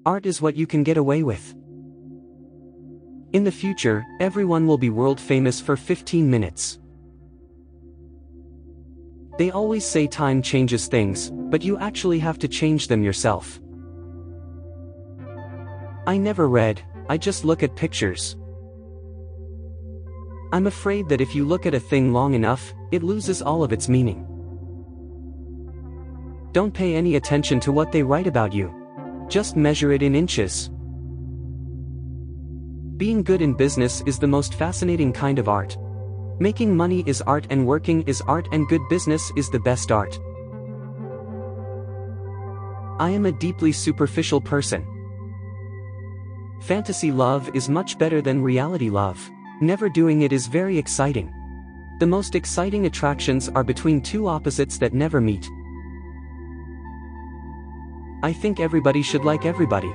Art is what you can get away with. In the future, everyone will be world famous for 15 minutes. They always say time changes things, but you actually have to change them yourself. I never read, I just look at pictures. I'm afraid that if you look at a thing long enough, it loses all of its meaning. Don't pay any attention to what they write about you. Just measure it in inches. Being good in business is the most fascinating kind of art. Making money is art and working is art and good business is the best art. I am a deeply superficial person. Fantasy love is much better than reality love. Never doing it is very exciting. The most exciting attractions are between two opposites that never meet. I think everybody should like everybody.